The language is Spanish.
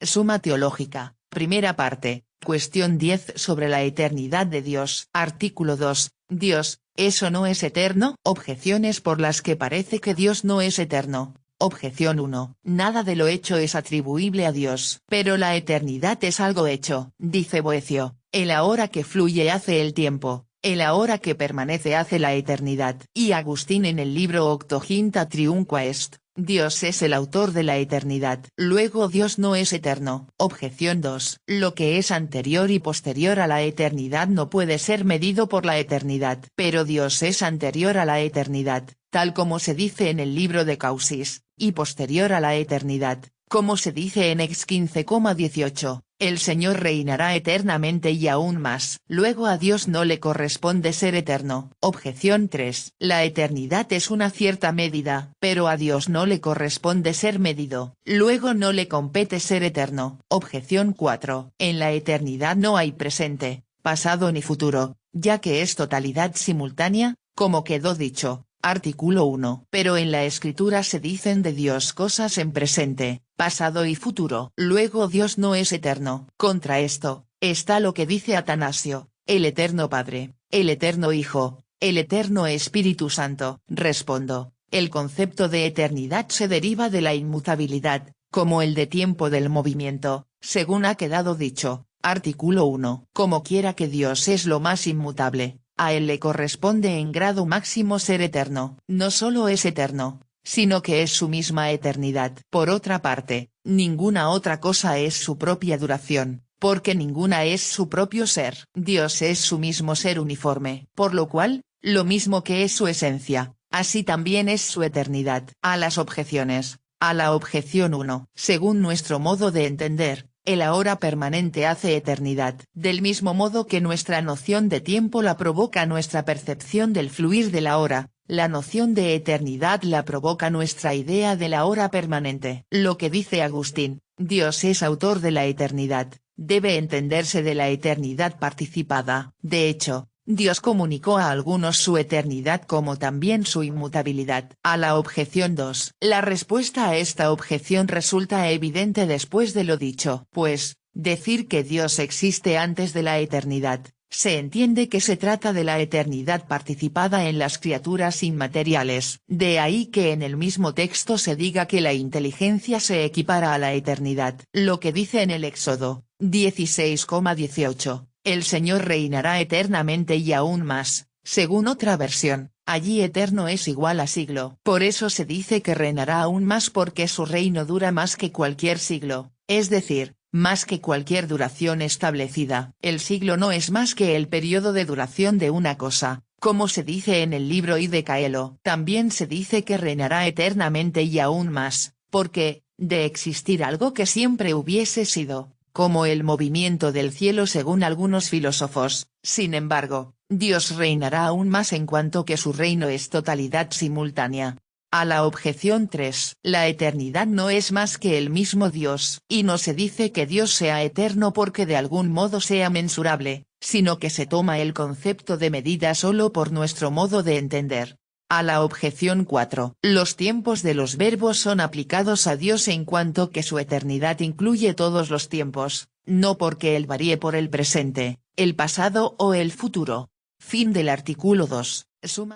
Suma Teológica, primera parte, cuestión 10 sobre la eternidad de Dios. Artículo 2, Dios, ¿eso no es eterno? Objeciones por las que parece que Dios no es eterno. Objeción 1. Nada de lo hecho es atribuible a Dios. Pero la eternidad es algo hecho, dice Boecio, el ahora que fluye hace el tiempo, el ahora que permanece hace la eternidad. Y Agustín en el libro Octoginta Triunqua Est, Dios es el autor de la eternidad. Luego Dios no es eterno. Objeción 2. Lo que es anterior y posterior a la eternidad no puede ser medido por la eternidad. Pero Dios es anterior a la eternidad, tal como se dice en el libro de Causis, y posterior a la eternidad, como se dice en Ex 15,18, el Señor reinará eternamente y aún más. Luego a Dios no le corresponde ser eterno. Objeción 3. La eternidad es una cierta medida, pero a Dios no le corresponde ser medido, luego no le compete ser eterno. Objeción 4. En la eternidad no hay presente, pasado ni futuro, ya que es totalidad simultánea, como quedó dicho. Artículo 1. Pero en la Escritura se dicen de Dios cosas en presente, pasado y futuro. Luego Dios no es eterno. Contra esto, está lo que dice Atanasio, el eterno Padre, el eterno Hijo, el eterno Espíritu Santo. Respondo, el concepto de eternidad se deriva de la inmutabilidad, como el de tiempo del movimiento, según ha quedado dicho. Artículo 1. Como quiera que Dios es lo más inmutable, a él le corresponde en grado máximo ser eterno. No solo es eterno, sino que es su misma eternidad. Por otra parte, ninguna otra cosa es su propia duración, porque ninguna es su propio ser. Dios es su mismo ser uniforme, por lo cual, lo mismo que es su esencia, así también es su eternidad. A las objeciones. A la objeción 1. Según nuestro modo de entender, el ahora permanente hace eternidad. Del mismo modo que nuestra noción de tiempo la provoca nuestra percepción del fluir de la hora, la noción de eternidad la provoca nuestra idea de la hora permanente. Lo que dice Agustín, Dios es autor de la eternidad, debe entenderse de la eternidad participada. De hecho, Dios comunicó a algunos su eternidad como también su inmutabilidad. A la objeción 2. La respuesta a esta objeción resulta evidente después de lo dicho. Pues, decir que Dios existe antes de la eternidad, se entiende que se trata de la eternidad participada en las criaturas inmateriales. De ahí que en el mismo texto se diga que la inteligencia se equipara a la eternidad. Lo que dice en el Éxodo 16,18. El Señor reinará eternamente y aún más, según otra versión, allí eterno es igual a siglo. Por eso se dice que reinará aún más porque su reino dura más que cualquier siglo, es decir, más que cualquier duración establecida. El siglo no es más que el periodo de duración de una cosa, como se dice en el libro I de Caelo. También se dice que reinará eternamente y aún más, porque, de existir algo que siempre hubiese sido, como el movimiento del cielo según algunos filósofos, sin embargo, Dios reinará aún más en cuanto que su reino es totalidad simultánea. A la objeción 3. La eternidad no es más que el mismo Dios. Y no se dice que Dios sea eterno porque de algún modo sea mensurable, sino que se toma el concepto de medida solo por nuestro modo de entender. A la objeción 4. Los tiempos de los verbos son aplicados a Dios en cuanto que su eternidad incluye todos los tiempos, no porque él varíe por el presente, el pasado o el futuro. Fin del artículo 2. Suma.